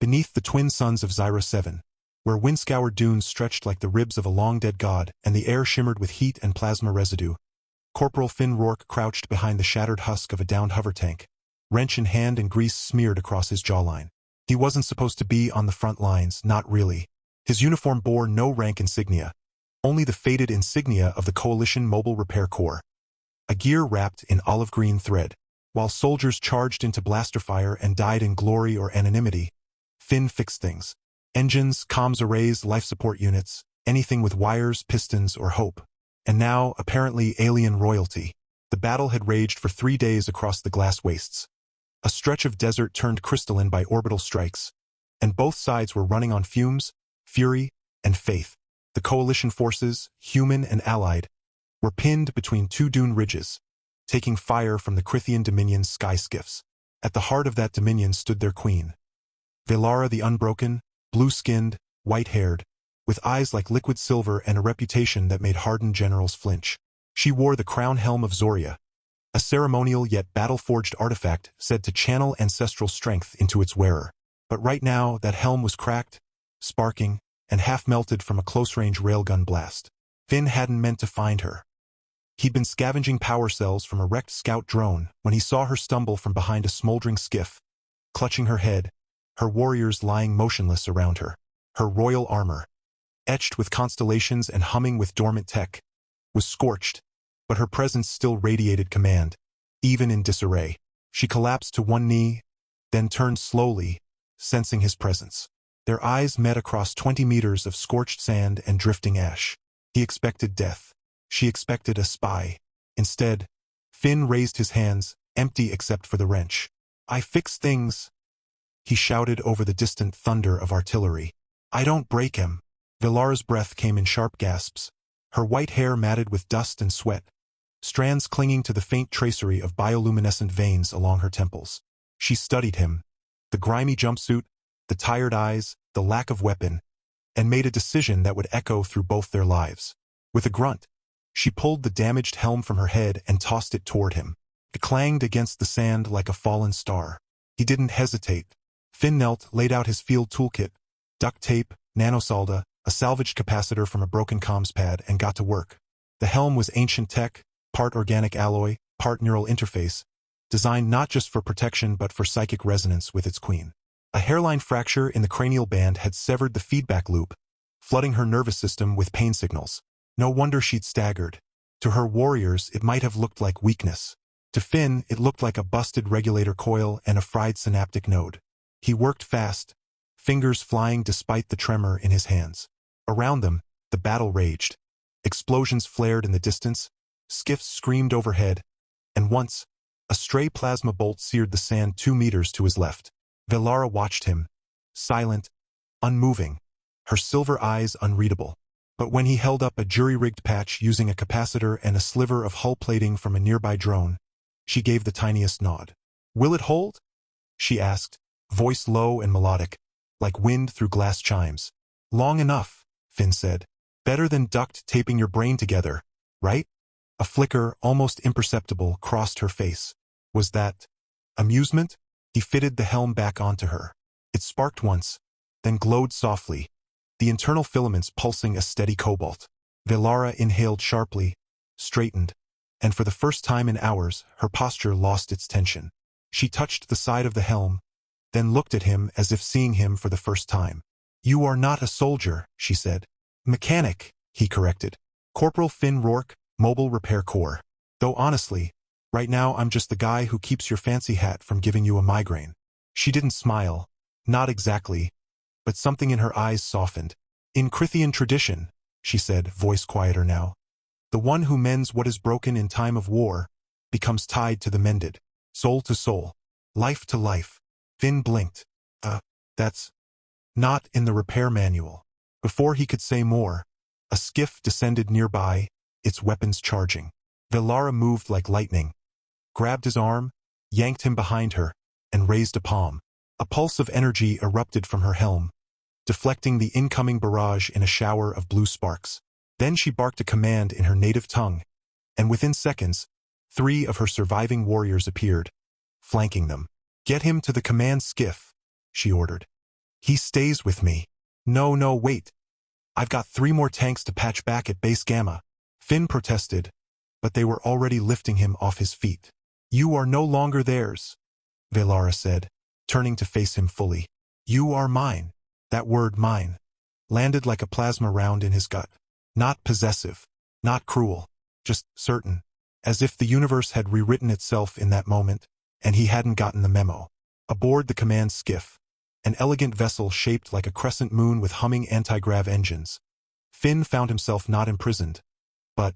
beneath the twin suns of Zyra 7, where wind-scoured dunes stretched like the ribs of a long-dead god and the air shimmered with heat and plasma residue. Corporal Finn Rourke crouched behind the shattered husk of a downed hover tank, wrench in hand and grease smeared across his jawline. He wasn't supposed to be on the front lines, not really. His uniform bore no rank insignia, only the faded insignia of the Coalition Mobile Repair Corps, a gear wrapped in olive green thread. While soldiers charged into blaster fire and died in glory or anonymity, Finn fixed things. Engines, comms arrays, life support units, anything with wires, pistons, or hope. And now, apparently alien royalty. The battle had raged for 3 days across the glass wastes. A stretch of desert turned crystalline by orbital strikes, and both sides were running on fumes, fury, and faith. The coalition forces, human and allied, were pinned between two dune ridges, taking fire from the Crithian Dominion's sky skiffs. At the heart of that dominion stood their queen, Velara the Unbroken, blue-skinned, white-haired, with eyes like liquid silver and a reputation that made hardened generals flinch. She wore the crown helm of Zoria, a ceremonial yet battle-forged artifact said to channel ancestral strength into its wearer. But right now, that helm was cracked, sparking, and half-melted from a close-range railgun blast. Finn hadn't meant to find her. He'd been scavenging power cells from a wrecked scout drone when he saw her stumble from behind a smoldering skiff, clutching her head, her warriors lying motionless around her. Her royal armor, etched with constellations and humming with dormant tech, was scorched, but her presence still radiated command, even in disarray. She collapsed to one knee, then turned slowly, sensing his presence. Their eyes met across 20 meters of scorched sand and drifting ash. He expected death. She expected a spy. Instead, Finn raised his hands, empty except for the wrench. "I fix things," he shouted over the distant thunder of artillery. "I don't break him." Velara's breath came in sharp gasps, her white hair matted with dust and sweat, strands clinging to the faint tracery of bioluminescent veins along her temples. She studied him, the grimy jumpsuit, the tired eyes, the lack of weapon, and made a decision that would echo through both their lives. With a grunt, she pulled the damaged helm from her head and tossed it toward him. It clanged against the sand like a fallen star. He didn't hesitate. Finn knelt, laid out his field toolkit, duct tape, nanosolda, a salvaged capacitor from a broken comms pad, and got to work. The helm was ancient tech, part organic alloy, part neural interface, designed not just for protection but for psychic resonance with its queen. A hairline fracture in the cranial band had severed the feedback loop, flooding her nervous system with pain signals. No wonder she'd staggered. To her warriors, it might have looked like weakness. To Finn, it looked like a busted regulator coil and a fried synaptic node. He worked fast, fingers flying despite the tremor in his hands. Around them, the battle raged. Explosions flared in the distance, skiffs screamed overhead, and once, a stray plasma bolt seared the sand 2 meters to his left. Velara watched him, silent, unmoving, her silver eyes unreadable. But when he held up a jury-rigged patch using a capacitor and a sliver of hull plating from a nearby drone, she gave the tiniest nod. "Will it hold?" she asked, voice low and melodic, like wind through glass chimes. "Long enough," Finn said. "Better than duct taping your brain together, right?" A flicker, almost imperceptible, crossed her face. Was that amusement? He fitted the helm back onto her. It sparked once, then glowed softly, the internal filaments pulsing a steady cobalt. Velara inhaled sharply, straightened, and for the first time in hours, her posture lost its tension. She touched the side of the helm, then looked at him as if seeing him for the first time. "You are not a soldier," she said. "Mechanic," he corrected. "Corporal Finn Rourke, Mobile Repair Corps. Though honestly, right now I'm just the guy who keeps your fancy hat from giving you a migraine." She didn't smile. Not exactly. But something in her eyes softened. "In Crithian tradition," she said, voice quieter now, "the one who mends what is broken in time of war becomes tied to the mended. Soul to soul. Life to life." Finn blinked. That's not in the repair manual." Before he could say more, a skiff descended nearby, its weapons charging. Velara moved like lightning, grabbed his arm, yanked him behind her, and raised a palm. A pulse of energy erupted from her helm, deflecting the incoming barrage in a shower of blue sparks. Then she barked a command in her native tongue, and within seconds, 3 of her surviving warriors appeared, flanking them. "Get him to the command skiff," she ordered. He stays with me. No, no, wait. I've got 3 more tanks to patch back at base Gamma. Finn protested, but they were already lifting him off his feet. You are no longer theirs, Velara said, turning to face him fully. You are mine. That word mine landed like a plasma round in his gut. Not possessive, not cruel, just certain, as if the universe had rewritten itself in that moment, and he hadn't gotten the memo. Aboard the command skiff, an elegant vessel shaped like a crescent moon with humming anti-grav engines, Finn found himself not imprisoned, but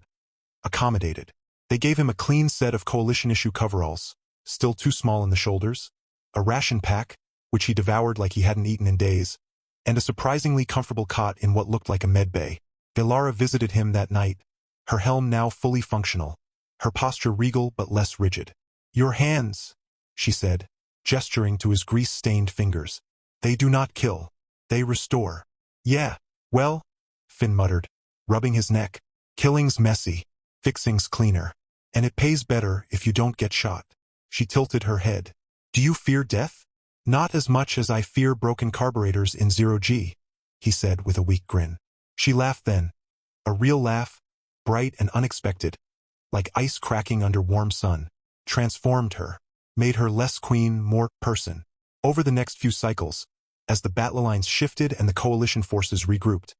accommodated. They gave him a clean set of Coalition-issue coveralls, still too small in the shoulders, a ration pack, which he devoured like he hadn't eaten in days, and a surprisingly comfortable cot in what looked like a med bay. Velara visited him that night, her helm now fully functional, her posture regal but less rigid. Your hands, she said, gesturing to his grease-stained fingers. They do not kill. They restore. Yeah, well, Finn muttered, rubbing his neck. Killing's messy, fixing's cleaner, and it pays better if you don't get shot. She tilted her head. Do you fear death? Not as much as I fear broken carburetors in 0G, he said with a weak grin. She laughed then, a real laugh, bright and unexpected, like ice cracking under warm sun, transformed her, made her less queen, more person. Over the next few cycles, as the battle lines shifted and the coalition forces regrouped,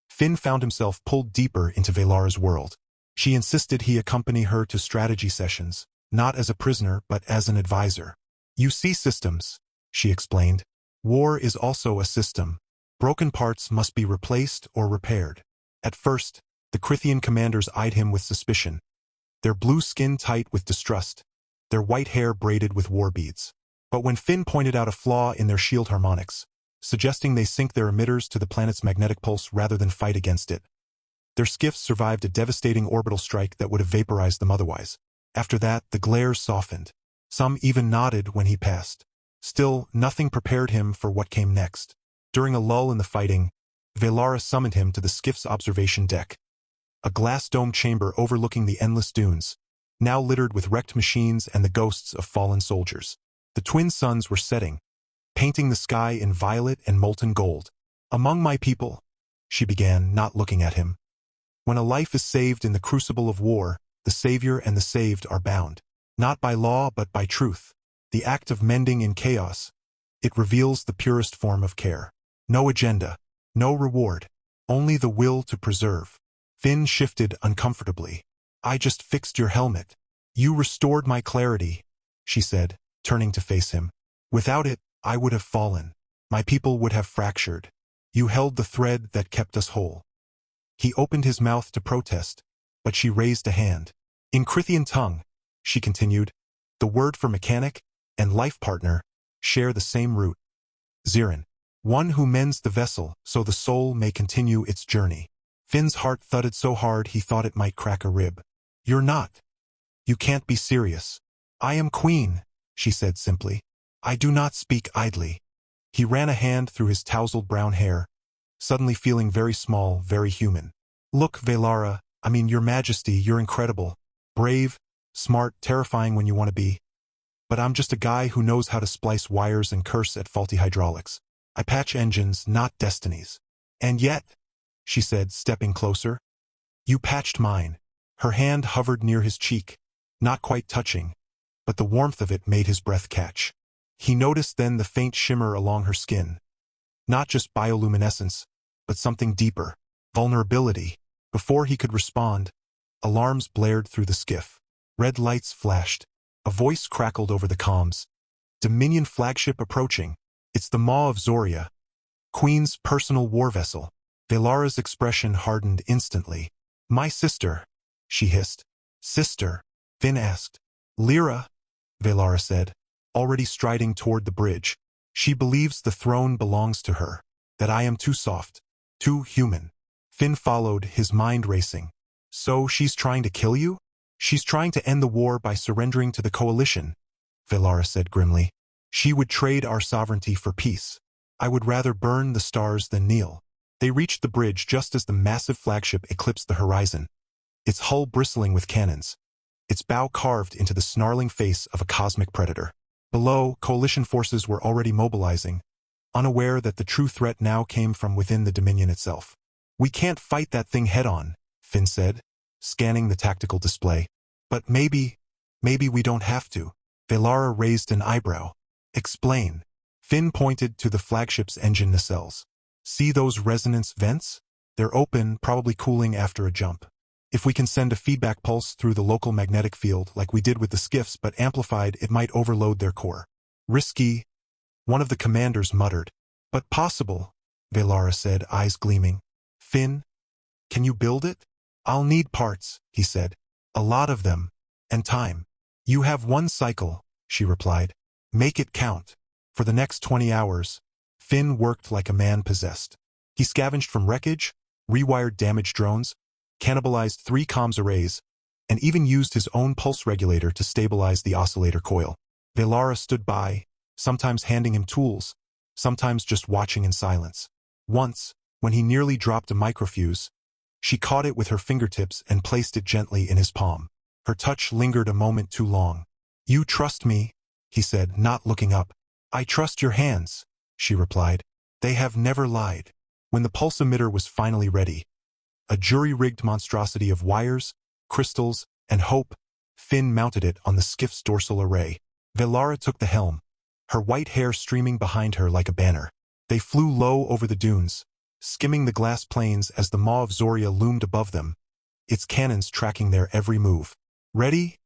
Finn found himself pulled deeper into Velara's world. She insisted he accompany her to strategy sessions, not as a prisoner but as an advisor. You see systems, she explained. War is also a system. Broken parts must be replaced or repaired. At first, the Crithian commanders eyed him with suspicion, their blue skin tight with distrust, their white hair braided with war beads. But when Finn pointed out a flaw in their shield harmonics, suggesting they sync their emitters to the planet's magnetic pulse rather than fight against it, their skiffs survived a devastating orbital strike that would have vaporized them otherwise. After that, the glares softened. Some even nodded when he passed. Still, nothing prepared him for what came next. During a lull in the fighting, Velara summoned him to the skiff's observation deck, a glass-domed chamber overlooking the endless dunes, now littered with wrecked machines and the ghosts of fallen soldiers. The twin suns were setting, painting the sky in violet and molten gold. Among my people, she began, not looking at him. When a life is saved in the crucible of war, the savior and the saved are bound, not by law but by truth. The act of mending in chaos, it reveals the purest form of care. No agenda, no reward, only the will to preserve. Finn shifted uncomfortably. I just fixed your helmet. You restored my clarity, she said, turning to face him. Without it, I would have fallen. My people would have fractured. You held the thread that kept us whole. He opened his mouth to protest, but she raised a hand. In Crithian tongue, she continued, the word for mechanic and life partner share the same root. Zirin, one who mends the vessel so the soul may continue its journey. Finn's heart thudded so hard he thought it might crack a rib. You're not. You can't be serious. I am queen, she said simply. I do not speak idly. He ran a hand through his tousled brown hair, suddenly feeling very small, very human. Look, Velara, your majesty, you're incredible. Brave, smart, terrifying when you want to be. But I'm just a guy who knows how to splice wires and curse at faulty hydraulics. I patch engines, not destinies. And yet, she said, stepping closer, you patched mine. Her hand hovered near his cheek, not quite touching, but the warmth of it made his breath catch. He noticed then the faint shimmer along her skin. Not just bioluminescence, but something deeper, vulnerability. Before he could respond, alarms blared through the skiff. Red lights flashed. A voice crackled over the comms. Dominion flagship approaching. It's the Maw of Zoria, Queen's personal war vessel. Velara's expression hardened instantly. My sister, she hissed. Sister? Finn asked. Lyra, Velara said, already striding toward the bridge. She believes the throne belongs to her, that I am too soft, too human. Finn followed, his mind racing. So she's trying to kill you? She's trying to end the war by surrendering to the coalition, Velara said grimly. She would trade our sovereignty for peace. I would rather burn the stars than kneel. They reached the bridge just as the massive flagship eclipsed the horizon, its hull bristling with cannons, its bow carved into the snarling face of a cosmic predator. Below, coalition forces were already mobilizing, unaware that the true threat now came from within the Dominion itself. "We can't fight that thing head-on," Finn said, scanning the tactical display. "But maybe we don't have to." Velara raised an eyebrow. "Explain." Finn pointed to the flagship's engine nacelles. "See those resonance vents? They're open, probably cooling after a jump. If we can send a feedback pulse through the local magnetic field like we did with the skiffs but amplified, it might overload their core." "Risky," one of the commanders muttered. "But possible," Velara said, eyes gleaming. "Finn, can you build it?" "I'll need parts," he said. "A lot of them. And time." "You have 1 cycle," she replied. "Make it count." For the next 20 hours, Finn worked like a man possessed. He scavenged from wreckage, rewired damaged drones, cannibalized 3 comms arrays, and even used his own pulse regulator to stabilize the oscillator coil. Velara stood by, sometimes handing him tools, sometimes just watching in silence. Once, when he nearly dropped a microfuse, she caught it with her fingertips and placed it gently in his palm. Her touch lingered a moment too long. "You trust me," he said, not looking up. "I trust your hands," she replied. "They have never lied." When the pulse emitter was finally ready, a jury-rigged monstrosity of wires, crystals, and hope, Finn mounted it on the skiff's dorsal array. Velara took the helm, her white hair streaming behind her like a banner. They flew low over the dunes, skimming the glass plains as the Maw of Zoria loomed above them, its cannons tracking their every move. "Ready?"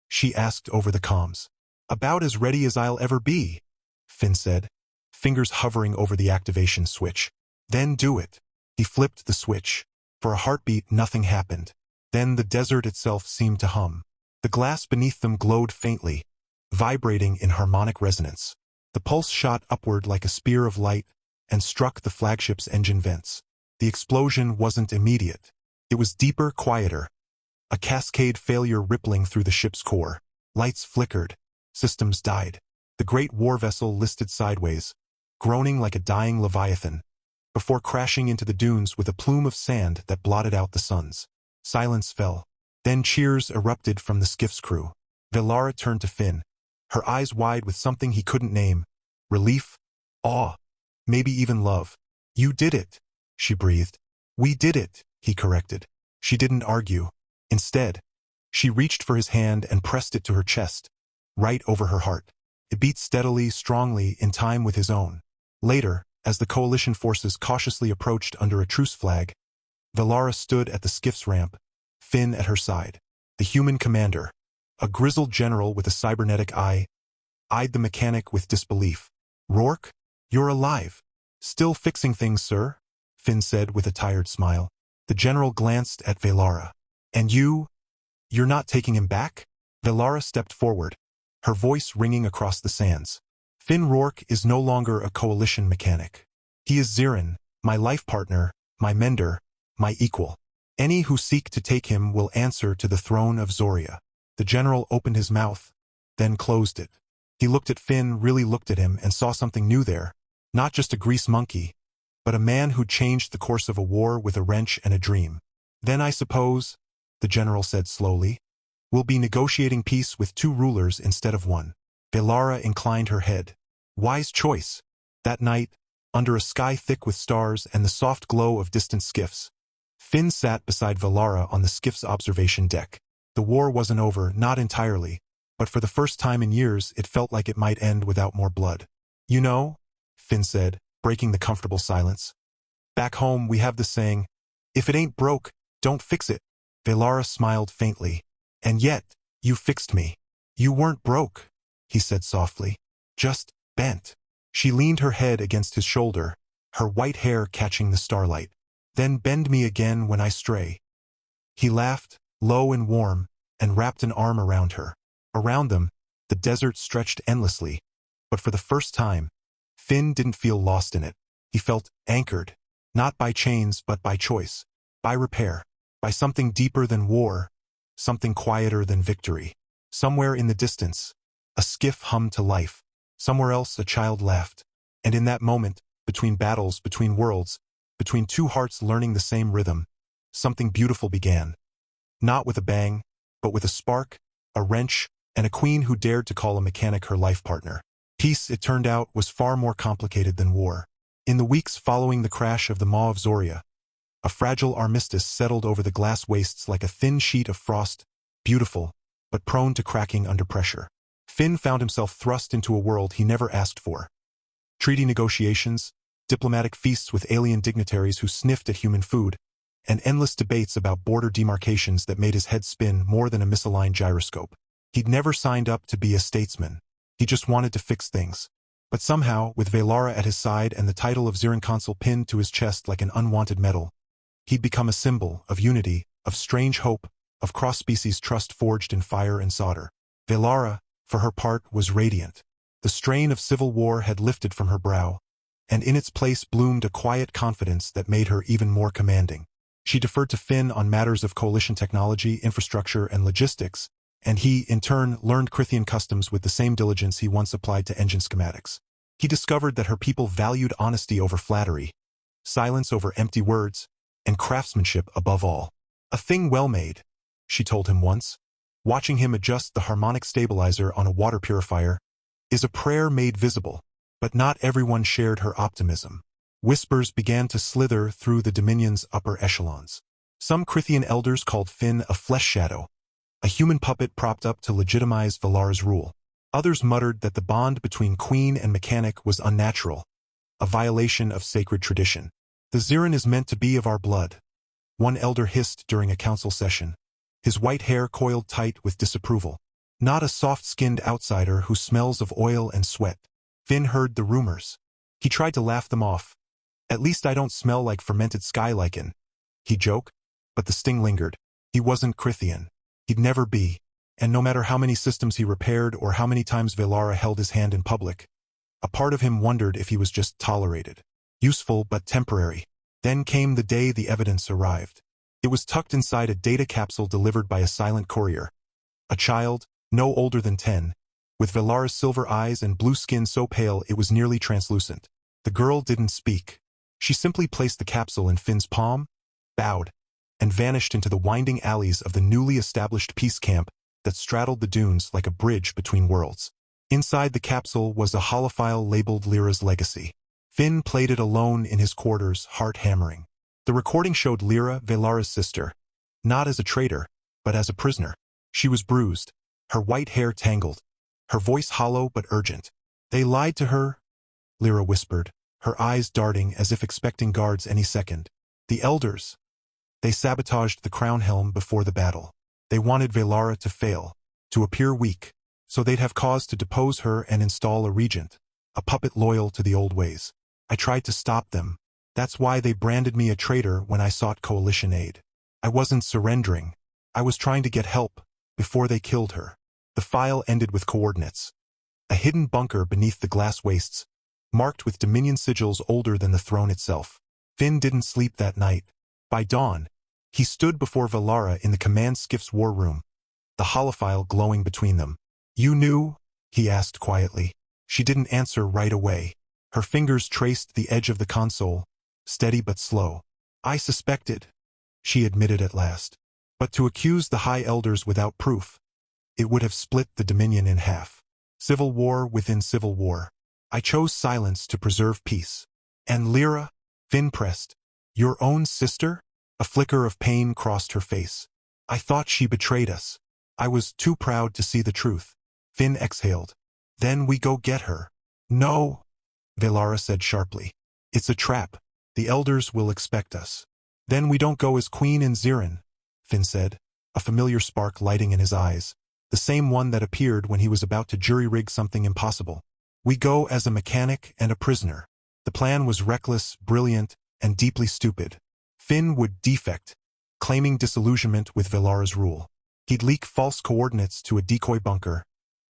she asked over the comms. "About as ready as I'll ever be," Finn said, fingers hovering over the activation switch. "Then do it." He flipped the switch. For a heartbeat, nothing happened. Then the desert itself seemed to hum. The glass beneath them glowed faintly, vibrating in harmonic resonance. The pulse shot upward like a spear of light and struck the flagship's engine vents. The explosion wasn't immediate. It was deeper, quieter, a cascade failure rippling through the ship's core. Lights flickered. Systems died. The great war vessel listed sideways, groaning like a dying leviathan, before crashing into the dunes with a plume of sand that blotted out the suns. Silence fell. Then cheers erupted from the skiff's crew. Velara turned to Finn, her eyes wide with something he couldn't name. Relief, awe, maybe even love. "You did it," she breathed. "We did it," he corrected. She didn't argue. Instead, she reached for his hand and pressed it to her chest, right over her heart. It beat steadily, strongly, in time with his own. Later, as the coalition forces cautiously approached under a truce flag, Velara stood at the skiff's ramp, Finn at her side. The human commander, a grizzled general with a cybernetic eye, eyed the mechanic with disbelief. "Rourke, you're alive." "Still fixing things, sir," Finn said with a tired smile. The general glanced at Velara. "And you're not taking him back?" Velara stepped forward, her voice ringing across the sands. "Finn Rourke is no longer a coalition mechanic. He is Zirin, my life partner, my mender, my equal. Any who seek to take him will answer to the throne of Zoria." The general opened his mouth, then closed it. He looked at Finn, really looked at him, and saw something new there. Not just a grease monkey, but a man who changed the course of a war with a wrench and a dream. "Then I suppose," the general said slowly, "we'll be negotiating peace with 2 rulers instead of 1. Velara inclined her head. Wise choice. That night, under a sky thick with stars and the soft glow of distant skiffs, Finn sat beside Velara on the skiff's observation deck. The war wasn't over, not entirely, but for the first time in years it felt like it might end without more blood. "You know," Finn said, breaking the comfortable silence, "back home we have the saying, if it ain't broke, don't fix it." Velara smiled faintly. "And yet, you fixed me." "You weren't broke," he said softly. "Just bent." She leaned her head against his shoulder, her white hair catching the starlight. "Then bend me again when I stray." He laughed, low and warm, and wrapped an arm around her. Around them, the desert stretched endlessly, but for the first time, Finn didn't feel lost in it. He felt anchored, not by chains but by choice, by repair, by something deeper than war, something quieter than victory. Somewhere in the distance, a skiff hummed to life. Somewhere else a child laughed. And in that moment, between battles, between worlds, between 2 hearts learning the same rhythm, something beautiful began. Not with a bang, but with a spark, a wrench, and a queen who dared to call a mechanic her life partner. Peace, it turned out, was far more complicated than war. In the weeks following the crash of the Maw of Zoria, a fragile armistice settled over the glass wastes like a thin sheet of frost, beautiful, but prone to cracking under pressure. Finn found himself thrust into a world he never asked for. Treaty negotiations, diplomatic feasts with alien dignitaries who sniffed at human food, and endless debates about border demarcations that made his head spin more than a misaligned gyroscope. He'd never signed up to be a statesman. He just wanted to fix things. But somehow, with Velara at his side and the title of Zirin Consul pinned to his chest like an unwanted medal, he'd become a symbol of unity, of strange hope, of cross-species trust forged in fire and solder. Velara, for her part, was radiant. The strain of civil war had lifted from her brow, and in its place bloomed a quiet confidence that made her even more commanding. She deferred to Finn on matters of coalition technology, infrastructure, and logistics, and he, in turn, learned Krithian customs with the same diligence he once applied to engine schematics. He discovered that her people valued honesty over flattery, silence over empty words, and craftsmanship above all. A thing well made, she told him once, watching him adjust the harmonic stabilizer on a water purifier, is a prayer made visible. But not everyone shared her optimism. Whispers began to slither through the Dominion's upper echelons. Some Krithian elders called Finn a flesh shadow, a human puppet propped up to legitimize Velara's rule. Others muttered that the bond between queen and mechanic was unnatural, a violation of sacred tradition. "The Zirin is meant to be of our blood," one elder hissed during a council session, his white hair coiled tight with disapproval. "Not a soft-skinned outsider who smells of oil and sweat." Finn heard the rumors. He tried to laugh them off. "At least I don't smell like fermented sky lichen," he joked, but the sting lingered. He wasn't Krithian. He'd never be. And no matter how many systems he repaired or how many times Velara held his hand in public, a part of him wondered if he was just tolerated. Useful but temporary. Then came the day the evidence arrived. It was tucked inside a data capsule delivered by a silent courier. A child, no older than 10, with Velara's silver eyes and blue skin so pale it was nearly translucent. The girl didn't speak. She simply placed the capsule in Finn's palm, bowed, and vanished into the winding alleys of the newly established peace camp that straddled the dunes like a bridge between worlds. Inside the capsule was a holophile labeled Lyra's legacy. Finn played it alone in his quarters, heart hammering. The recording showed Lyra, Velara's sister, not as a traitor, but as a prisoner. She was bruised, her white hair tangled, her voice hollow but urgent. "They lied to her," Lyra whispered, her eyes darting as if expecting guards any second. "The elders. They sabotaged the crown helm before the battle. They wanted Velara to fail, to appear weak, so they'd have cause to depose her and install a regent, a puppet loyal to the old ways. I tried to stop them. That's why they branded me a traitor when I sought coalition aid. I wasn't surrendering. I was trying to get help before they killed her." The file ended with coordinates. A hidden bunker beneath the glass wastes, marked with Dominion sigils older than the throne itself. Finn didn't sleep that night. By dawn, he stood before Velara in the command skiff's war room, the holophile glowing between them. "You knew?" he asked quietly. She didn't answer right away. Her fingers traced the edge of the console, steady but slow. "I suspected," she admitted at last. But to accuse the High Elders without proof, it would have split the Dominion in half. Civil war within civil war. I chose silence to preserve peace. "And Lyra?" Finn pressed. "Your own sister?" A flicker of pain crossed her face. "I thought she betrayed us. I was too proud to see the truth." Finn exhaled. "Then we go get her." "No," Velara said sharply. "It's a trap. The elders will expect us." "Then we don't go as queen in Zirin," Finn said, a familiar spark lighting in his eyes, the same one that appeared when he was about to jury-rig something impossible. "We go as a mechanic and a prisoner." The plan was reckless, brilliant, and deeply stupid. Finn would defect, claiming disillusionment with Velara's rule. He'd leak false coordinates to a decoy bunker,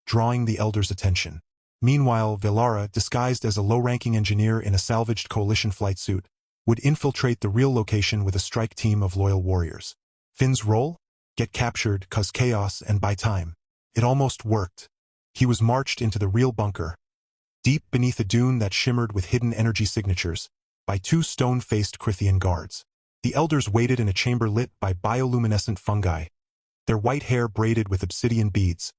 drawing the elders' attention. Meanwhile, Velara, disguised as a low-ranking engineer in a salvaged coalition flight suit, would infiltrate the real location with a strike team of loyal warriors. Finn's role? Get captured, cause chaos, and buy time. It almost worked. He was marched into the real bunker, deep beneath a dune that shimmered with hidden energy signatures, by two stone-faced Krithian guards. The elders waited in a chamber lit by bioluminescent fungi, their white hair braided with obsidian beads,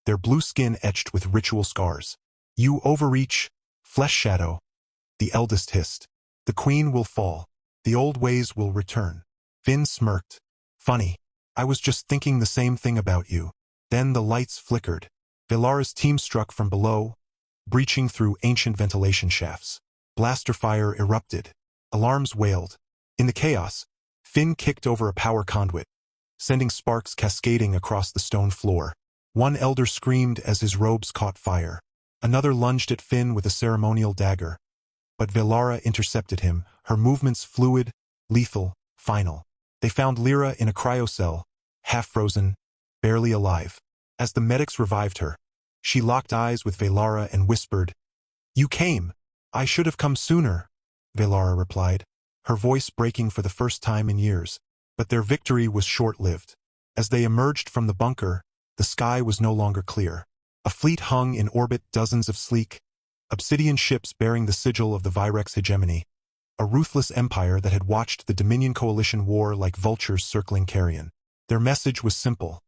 their blue skin etched with ritual scars. You overreach, flesh shadow, the eldest hissed. The queen will fall. The old ways will return. Finn smirked. Funny. I was just thinking the same thing about you. Then the lights flickered. Velara's team struck from below, breaching through ancient ventilation shafts. Blaster fire erupted. Alarms wailed. In the chaos, Finn kicked over a power conduit, sending sparks cascading across the stone floor. One elder screamed as his robes caught fire. Another lunged at Finn with a ceremonial dagger. But Velara intercepted him, her movements fluid, lethal, final. They found Lyra in a cryocell, half-frozen, barely alive. As the medics revived her, she locked eyes with Velara and whispered, "You came. I should have come sooner," Velara replied, her voice breaking for the first time in years. But their victory was short-lived. As they emerged from the bunker, the sky was no longer clear. A fleet hung in orbit, dozens of sleek, obsidian ships bearing the sigil of the Virex hegemony, a ruthless empire that had watched the Dominion Coalition war like vultures circling carrion. Their message was simple: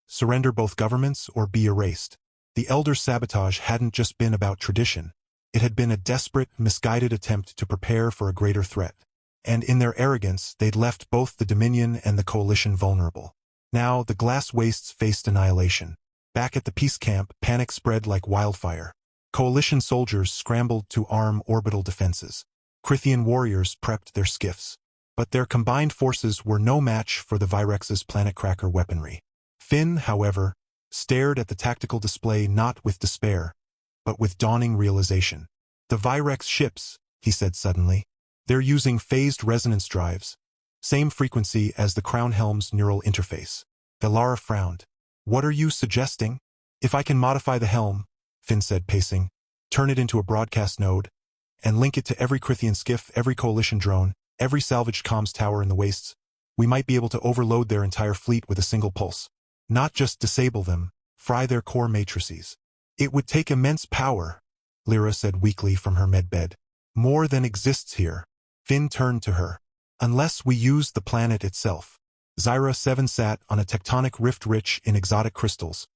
surrender both governments or be erased. The Elder's sabotage hadn't just been about tradition. It had been a desperate, misguided attempt to prepare for a greater threat. And in their arrogance, they'd left both the Dominion and the Coalition vulnerable. Now, the glass wastes faced annihilation. Back at the peace camp, panic spread like wildfire. Coalition soldiers scrambled to arm orbital defenses. Crythian warriors prepped their skiffs. But their combined forces were no match for the Virex's planet-cracker weaponry. Finn, however, stared at the tactical display not with despair, but with dawning realization. "The Virex ships," he said suddenly. "They're using phased resonance drives. Same frequency as the Crown Helm's neural interface." Velara frowned. "What are you suggesting?" "If I can modify the helm," Finn said, pacing, "turn it into a broadcast node, and link it to every Crythian skiff, every Coalition drone, every salvaged comms tower in the wastes, we might be able to overload their entire fleet with a single pulse. Not just disable them, fry their core matrices." "It would take immense power," Lyra said weakly from her medbed. "More than exists here." Finn turned to her. "Unless we use the planet itself." Zyra 7 sat on a tectonic rift rich in exotic crystals.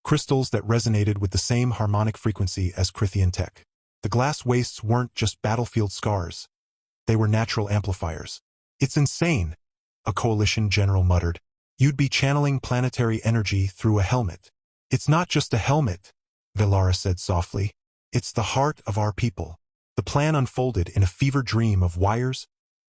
Crystals that resonated with the same harmonic frequency as Crythian tech. The glass wastes weren't just battlefield scars. They were natural amplifiers. "It's insane," a Coalition general muttered. "You'd be channeling planetary energy through a helmet." "It's not just a helmet," Velara said softly. "It's the heart of our people." The plan unfolded in a fever dream of wires,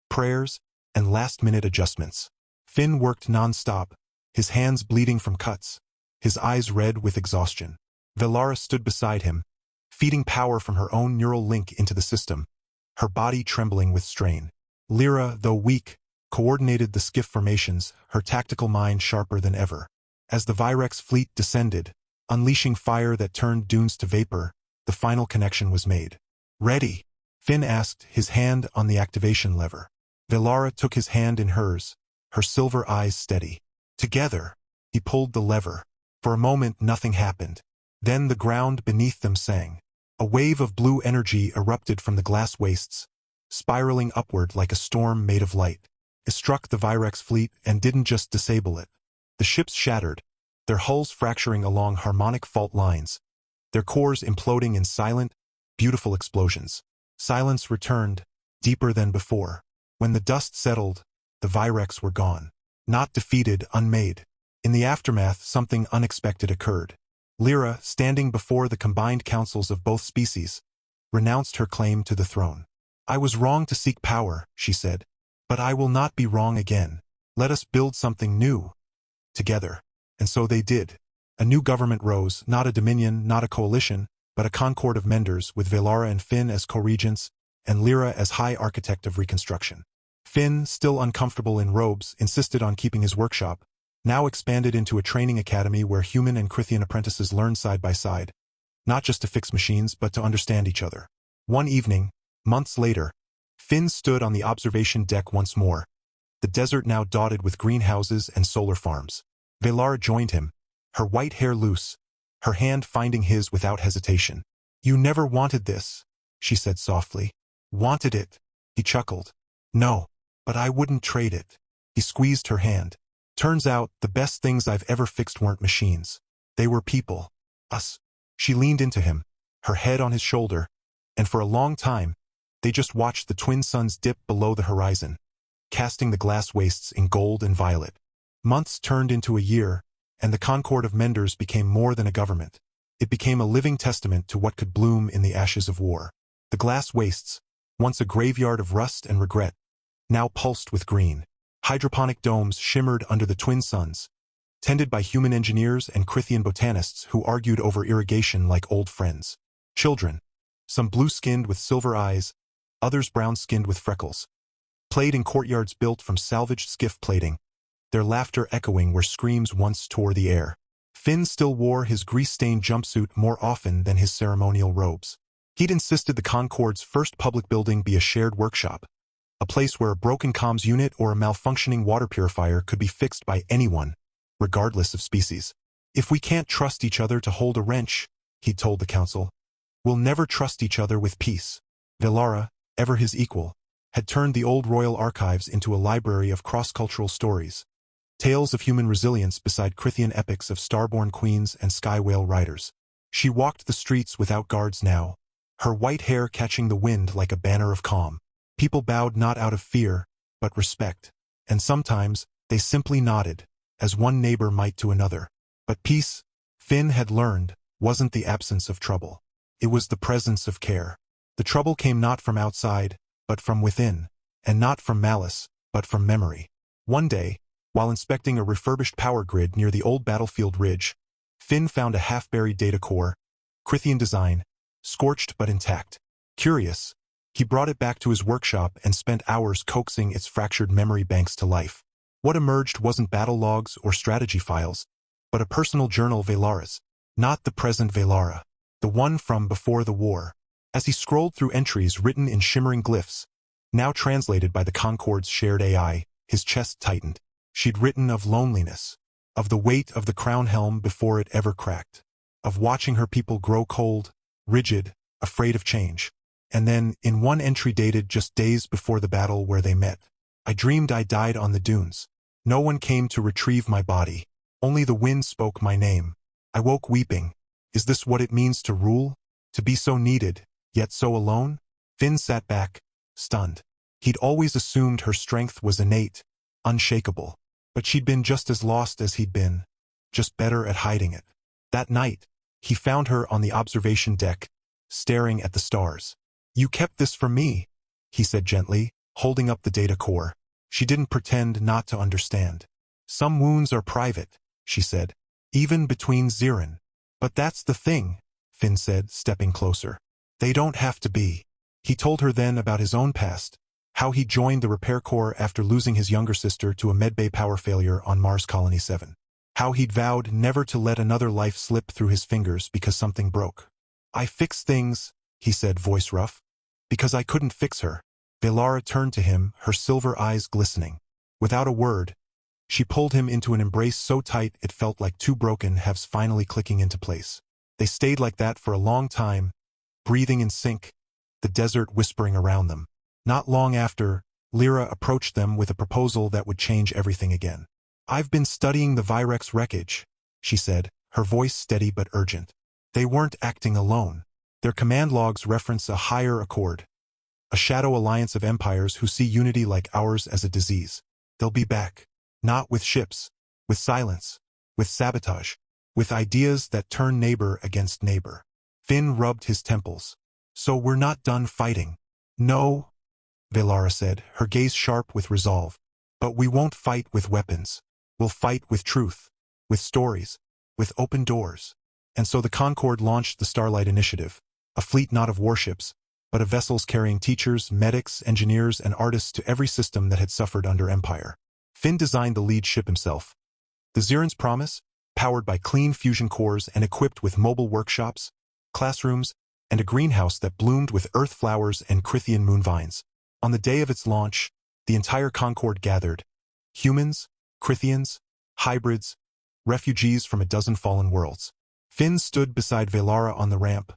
prayers, and last-minute adjustments. Finn worked non-stop, his hands bleeding from cuts, his eyes red with exhaustion. Velara stood beside him, feeding power from her own neural link into the system, her body trembling with strain. Lyra, though weak, coordinated the skiff formations, her tactical mind sharper than ever. As the Virex fleet descended, unleashing fire that turned dunes to vapor, the final connection was made. "Ready?" Finn asked, his hand on the activation lever. Velara took his hand in hers, her silver eyes steady. Together, he pulled the lever. For a moment, nothing happened. Then the ground beneath them sang. A wave of blue energy erupted from the glass wastes, spiraling upward like a storm made of light. It struck the Virex fleet and didn't just disable it. The ships shattered, their hulls fracturing along harmonic fault lines, their cores imploding in silent, beautiful explosions. Silence returned, deeper than before. When the dust settled, the Virex were gone. Not defeated, unmade. In the aftermath, something unexpected occurred. Lyra, standing before the combined councils of both species, renounced her claim to the throne. "I was wrong to seek power," she said, "but I will not be wrong again. Let us build something new, together." And so they did. A new government rose, not a dominion, not a coalition, but a concord of menders, with Velara and Finn as co-regents, and Lyra as High Architect of Reconstruction. Finn, still uncomfortable in robes, insisted on keeping his workshop, now expanded into a training academy where human and Crythian apprentices learned side by side, not just to fix machines, but to understand each other. One evening, months later, Finn stood on the observation deck once more, the desert now dotted with greenhouses and solar farms. Velara joined him, her white hair loose, her hand finding his without hesitation. "You never wanted this," she said softly. "Wanted it," he chuckled. "No, but I wouldn't trade it." He squeezed her hand. "Turns out, the best things I've ever fixed weren't machines. They were people. Us." She leaned into him, her head on his shoulder, and for a long time, they just watched the twin suns dip below the horizon, casting the glass wastes in gold and violet. Months turned into a year, and the Concord of Menders became more than a government. It became a living testament to what could bloom in the ashes of war. The glass wastes, once a graveyard of rust and regret, now pulsed with green. Hydroponic domes shimmered under the twin suns, tended by human engineers and Crithian botanists who argued over irrigation like old friends. Children, some blue-skinned with silver eyes, others brown-skinned with freckles, played in courtyards built from salvaged skiff plating, their laughter echoing where screams once tore the air. Finn still wore his grease-stained jumpsuit more often than his ceremonial robes. He'd insisted the Concord's first public building be a shared workshop, a place where a broken comms unit or a malfunctioning water purifier could be fixed by anyone, regardless of species. "If we can't trust each other to hold a wrench," he'd told the council, "we'll never trust each other with peace." Velara, ever his equal, had turned the old royal archives into a library of cross-cultural stories, tales of human resilience beside Crithian epics of starborn queens and sky whale riders. She walked the streets without guards now, her white hair catching the wind like a banner of calm. People bowed not out of fear, but respect, and sometimes they simply nodded, as one neighbor might to another. But peace, Finn had learned, wasn't the absence of trouble. It was the presence of care. The trouble came not from outside, but from within, and not from malice, but from memory. One day, while inspecting a refurbished power grid near the old battlefield ridge, Finn found a half-buried data core, Crithian design, scorched but intact. Curious, he brought it back to his workshop and spent hours coaxing its fractured memory banks to life. What emerged wasn't battle logs or strategy files, but a personal journal Velara's. Not the present Velara, the one from before the war. As he scrolled through entries written in shimmering glyphs, now translated by the Concord's shared AI, his chest tightened. She'd written of loneliness, of the weight of the crown helm before it ever cracked, of watching her people grow cold, rigid, afraid of change. And then, in one entry dated just days before the battle where they met, "I dreamed I died on the dunes. No one came to retrieve my body. Only the wind spoke my name. I woke weeping. Is this what it means to rule? To be so needed, yet so alone?" Finn sat back, stunned. He'd always assumed her strength was innate, unshakable. But she'd been just as lost as he'd been, just better at hiding it. That night, he found her on the observation deck, staring at the stars. "You kept this from me," he said gently, holding up the data core. She didn't pretend not to understand. "Some wounds are private," she said, "even between Zirin." "But that's the thing," Finn said, stepping closer. "They don't have to be." He told her then about his own past, how he joined the Repair Corps after losing his younger sister to a medbay power failure on Mars Colony 7. How he'd vowed never to let another life slip through his fingers because something broke. "I fixed things," he said, voice rough, "because I couldn't fix her." Velara turned to him, her silver eyes glistening. Without a word, she pulled him into an embrace so tight it felt like two broken halves finally clicking into place. They stayed like that for a long time, breathing in sync, the desert whispering around them. Not long after, Lyra approached them with a proposal that would change everything again. "I've been studying the Virex wreckage," she said, her voice steady but urgent. They weren't acting alone. Their command logs reference a higher accord, a shadow alliance of empires who see unity like ours as a disease. They'll be back. Not with ships, with silence, with sabotage, with ideas that turn neighbor against neighbor. Finn rubbed his temples. "So we're not done fighting." "No," Velara said, her gaze sharp with resolve. "But we won't fight with weapons. We'll fight with truth, with stories, with open doors." And so the Concord launched the Starlight Initiative, a fleet not of warships, but of vessels carrying teachers, medics, engineers, and artists to every system that had suffered under Empire. Finn designed the lead ship himself. The Zirin's Promise, powered by clean fusion cores and equipped with mobile workshops, classrooms, and a greenhouse that bloomed with earth flowers and Crithian moon vines. On the day of its launch, the entire Concord gathered. Humans, Crithians, hybrids, refugees from a dozen fallen worlds. Finn stood beside Velara on the ramp,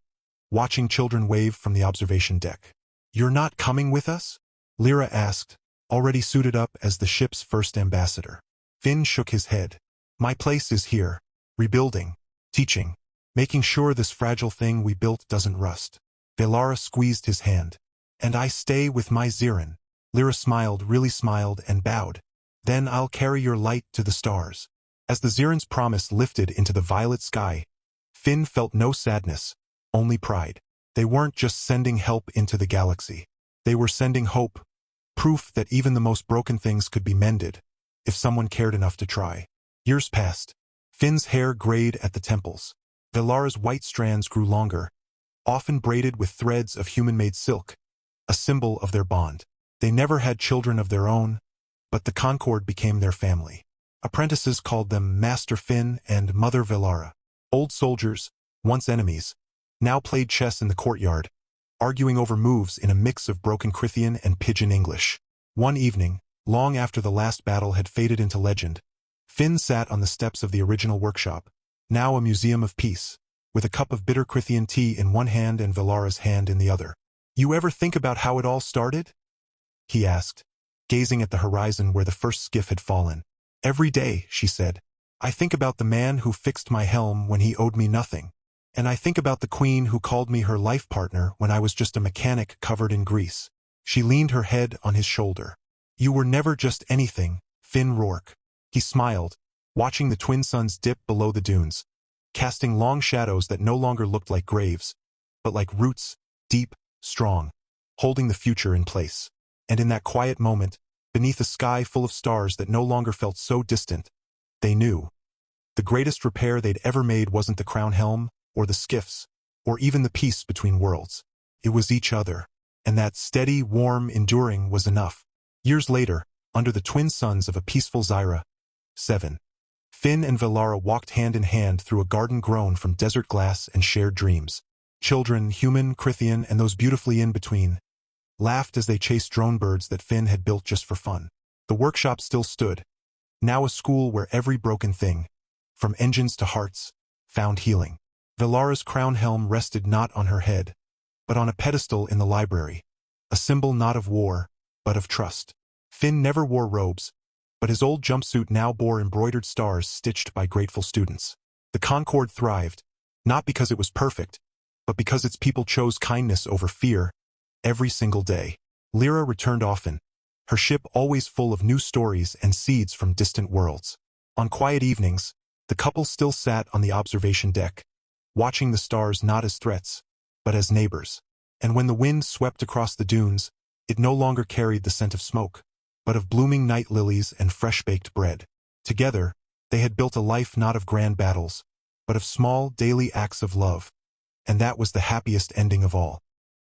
watching children wave from the observation deck. "You're not coming with us?" Lyra asked, already suited up as the ship's first ambassador. Finn shook his head. "My place is here, rebuilding, teaching, making sure this fragile thing we built doesn't rust. Velara squeezed his hand. And I stay with my Zirin. Lyra smiled, really smiled, and bowed. Then I'll carry your light to the stars. As the Zirin's promise lifted into the violet sky, Finn felt no sadness, only pride. They weren't just sending help into the galaxy. They were sending hope, proof that even the most broken things could be mended, if someone cared enough to try. Years passed. Finn's hair grayed at the temples. Velara's white strands grew longer, often braided with threads of human-made silk, a symbol of their bond. They never had children of their own, but the Concord became their family. Apprentices called them Master Finn and Mother Velara. Old soldiers, once enemies, now played chess in the courtyard, arguing over moves in a mix of broken Crithian and Pidgin English. One evening, long after the last battle had faded into legend, Finn sat on the steps of the original workshop, now a museum of peace, with a cup of bitter Crithian tea in one hand and Velara's hand in the other. "You ever think about how it all started?" he asked, gazing at the horizon where the first skiff had fallen. "Every day," she said. "I think about the man who fixed my helm when he owed me nothing. And I think about the queen who called me her life partner when I was just a mechanic covered in grease." She leaned her head on his shoulder. "You were never just anything, Finn Rourke." He smiled, watching the twin suns dip below the dunes, casting long shadows that no longer looked like graves, but like roots, deep, strong, holding the future in place. And in that quiet moment, beneath a sky full of stars that no longer felt so distant, they knew. The greatest repair they'd ever made wasn't the crown helm, or the skiffs, or even the peace between worlds. It was each other, and that steady, warm, enduring was enough. Years later, under the twin suns of a peaceful Zyra 7, Finn and Velara walked hand in hand through a garden grown from desert glass and shared dreams. Children, human, Crithian, and those beautifully in between, laughed as they chased drone birds that Finn had built just for fun. The workshop still stood, now a school where every broken thing, from engines to hearts, found healing. Velara's crown helm rested not on her head, but on a pedestal in the library, a symbol not of war, but of trust. Finn never wore robes, but his old jumpsuit now bore embroidered stars stitched by grateful students. The Concord thrived, not because it was perfect, but because its people chose kindness over fear every single day. Lyra returned often, her ship always full of new stories and seeds from distant worlds. On quiet evenings, the couple still sat on the observation deck, watching the stars not as threats, but as neighbors. And when the wind swept across the dunes, it no longer carried the scent of smoke, but of blooming night lilies and fresh-baked bread. Together, they had built a life not of grand battles, but of small, daily acts of love. And that was the happiest ending of all.